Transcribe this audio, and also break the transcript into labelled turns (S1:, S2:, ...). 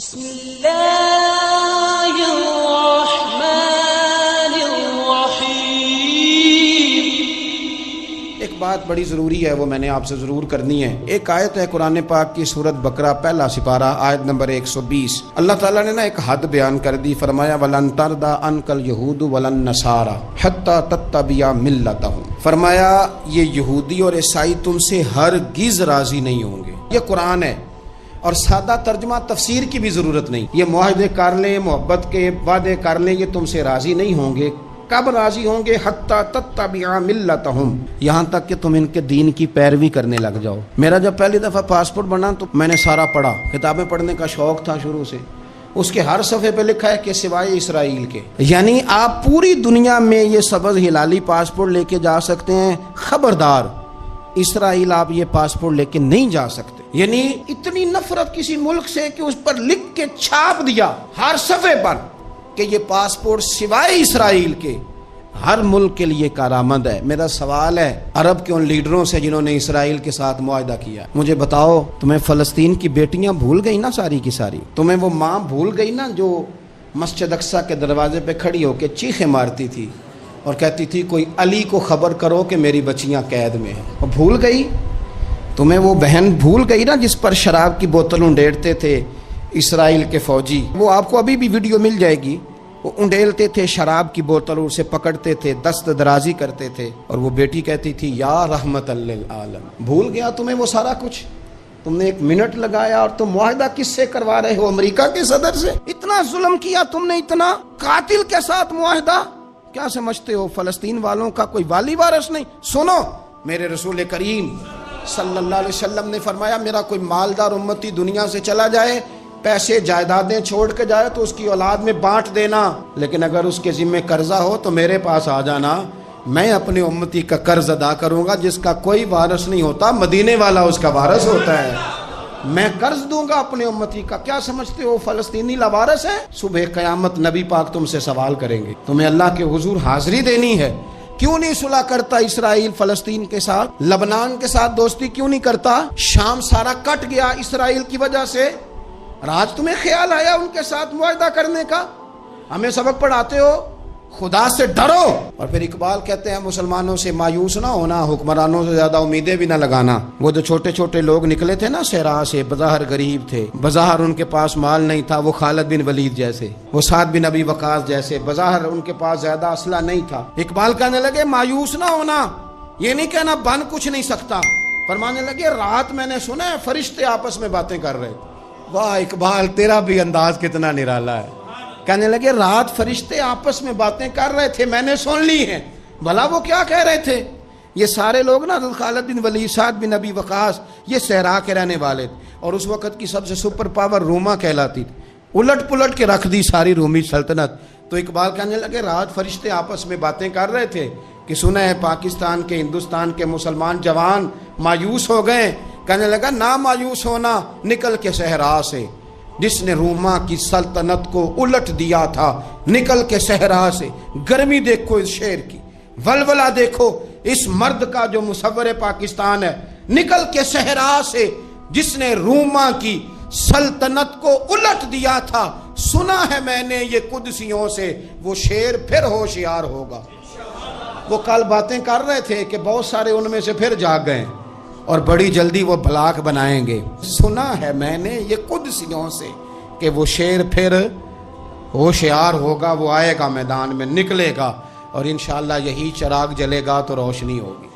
S1: بسم اللہ الرحمن الرحیم۔
S2: ایک بات بڑی ضروری ہے، وہ میں نے آپ سے ضرور کرنی ہے۔ ایک آیت ہے قرآن پاک کی سورۃ بقرہ پہلا سپارہ آیت نمبر 120۔ اللہ تعالیٰ نے ایک حد بیان کر دی، فرمایا وَلَن تَرْضَىٰ عَنْكَ الْيَهُودُ وَلَا النَّصَارَىٰ حَتَّىٰ تَتَّبِعَ مِلَّتَهُمْ۔ فرمایا یہ یہودی اور عیسائی تم سے ہرگز راضی نہیں ہوں گے۔ یہ قرآن ہے اور سادہ ترجمہ تفسیر کی بھی ضرورت نہیں۔ یہ معاہدے کر لیں، محبت کے وعدے کر لیں، یہ تم سے راضی نہیں ہوں گے۔ کب راضی ہوں گے؟ حتی تتبع ملتہم، یہاں تک کہ تم ان کے دین کی پیروی کرنے لگ جاؤ۔ میرا جب پہلی دفعہ پاسپورٹ بنا تو میں نے سارا پڑھا، کتابیں پڑھنے کا شوق تھا شروع سے۔ اس کے ہر صفحے پہ لکھا ہے کہ سوائے اسرائیل کے، یعنی آپ پوری دنیا میں یہ سبز ہلالی پاسپورٹ لے کے جا سکتے ہیں، خبردار اسرائیل آپ یہ پاسپورٹ لے کے نہیں جا سکتے۔ یعنی اتنی نفرت کسی ملک سے کہ اس پر لکھ کے چھاپ دیا ہر صفحے پر کہ یہ پاسپورٹ سوائے اسرائیل کے ہر ملک کے لیے کارآمد ہے۔ میرا سوال ہے عرب کے ان لیڈروں سے جنہوں نے اسرائیل کے ساتھ معاہدہ کیا، مجھے بتاؤ تمہیں فلسطین کی بیٹیاں بھول گئی نا ساری کی ساری؟ تمہیں وہ ماں بھول گئی نا جو مسجد اقصیٰ کے دروازے پہ کھڑی ہو کے چیخیں مارتی تھی اور کہتی تھی کوئی علی کو خبر کرو کہ میری بچیاں قید میں ہیں؟ اور بھول گئی؟ تمہیں وہ بہن بھول گئی نا جس پر شراب کی بوتل انڈیلتے تھے اسرائیل کے فوجی؟ وہ آپ کو ابھی بھی ویڈیو مل جائے گی۔ وہ انڈیلتے تھے شراب کی بوتل، اسے پکڑتے تھے، دست درازی کرتے تھے، اور وہ بیٹی کہتی تھی یا رحمت للعالم۔ بھول گیا تمہیں وہ سارا کچھ؟ تم نے ایک منٹ لگایا اور تم معاہدہ کس سے کروا رہے ہو؟ امریکہ کے صدر سے؟ اتنا ظلم کیا تم نے، اتنا قاتل کے ساتھ معاہدہ؟ کیا سمجھتے ہو فلسطین والوں کا کوئی والی وارث نہیں؟ سنو، میرے رسول کریم صلی اللہ علیہ وسلم نے فرمایا میرا کوئی مالدار امتی دنیا سے چلا جائے، پیسے جائیدادیں چھوڑ کے جائے تو اس کی اولاد میں بانٹ دینا، لیکن اگر اس کے ذمہ قرضہ ہو تو میرے پاس آ جانا، میں اپنے امتی کا قرض ادا کروں گا۔ جس کا کوئی وارث نہیں ہوتا، مدینے والا اس کا وارث ہوتا ہے۔ میں قرض دوں گا اپنے امتی کا۔ کیا سمجھتے ہو فلسطینی لاوارث ہے؟ صبح قیامت نبی پاک تم سے سوال کریں گے، تمہیں اللہ کے حضور حاضری دینی ہے۔ کیوں نہیں صلح کرتا اسرائیل فلسطین کے ساتھ؟ لبنان کے ساتھ دوستی کیوں نہیں کرتا؟ شام سارا کٹ گیا اسرائیل کی وجہ سے، اور آج تمہیں خیال آیا ان کے ساتھ معاہدہ کرنے کا؟ ہمیں سبق پڑھاتے ہو خدا سے ڈرو۔ اور پھر اقبال کہتے ہیں مسلمانوں سے مایوس نہ ہونا، حکمرانوں سے زیادہ امیدیں بھی نہ لگانا۔ وہ جو چھوٹے چھوٹے لوگ نکلے تھے نا صحرا سے، بظاہر غریب تھے، بظاہر ان کے پاس مال نہیں تھا، وہ خالد بن ولید جیسے، وہ سعد بن ابی وقاص جیسے، بظاہر ان کے پاس زیادہ اسلحہ نہیں تھا۔ اقبال کہنے لگے مایوس نہ ہونا، یہ نہیں کہنا بن کچھ نہیں سکتا، فرمانے لگے رات میں نے سنا ہے فرشتے آپس میں باتیں کر رہے تھے۔ واہ اقبال، تیرا بھی انداز کتنا نرالا ہے۔ کہنے لگے رات فرشتے آپس میں باتیں کر رہے تھے، میں نے سن لی ہیں۔ بھلا وہ کیا کہہ رہے تھے؟ یہ سارے لوگ نا خالد بن ولید، سعد بن ابی وقاص، یہ صحرا کے رہنے والے تھے، اور اس وقت کی سب سے سپر پاور روما کہلاتی تھی۔ الٹ پلٹ کے رکھ دی ساری رومی سلطنت۔ تو اقبال کہنے لگے رات فرشتے آپس میں باتیں کر رہے تھے کہ سنا ہے پاکستان کے، ہندوستان کے مسلمان جوان مایوس ہو گئے۔ کہنے لگا نہ مایوس ہونا، نکل کے صحرا سے، جس نے روما کی سلطنت کو الٹ دیا تھا، نکل کے صحرا سے۔ گرمی دیکھو اس شعر کی، ولولہ دیکھو اس مرد کا جو مصور پاکستان ہے، نکل کے صحرا سے جس نے روما کی سلطنت کو الٹ دیا تھا، سنا ہے میں نے یہ قدسیوں سے، وہ شعر پھر ہوشیار ہوگا۔ وہ کل باتیں کر رہے تھے کہ بہت سارے ان میں سے پھر جاگ گئے اور بڑی جلدی وہ بلاک بنائیں گے۔ سنا ہے میں نے یہ قدسیوں سے کہ وہ شیر پھر ہوشیار ہوگا، وہ آئے گا میدان میں، نکلے گا، اور انشاءاللہ یہی چراغ جلے گا تو روشنی ہوگی۔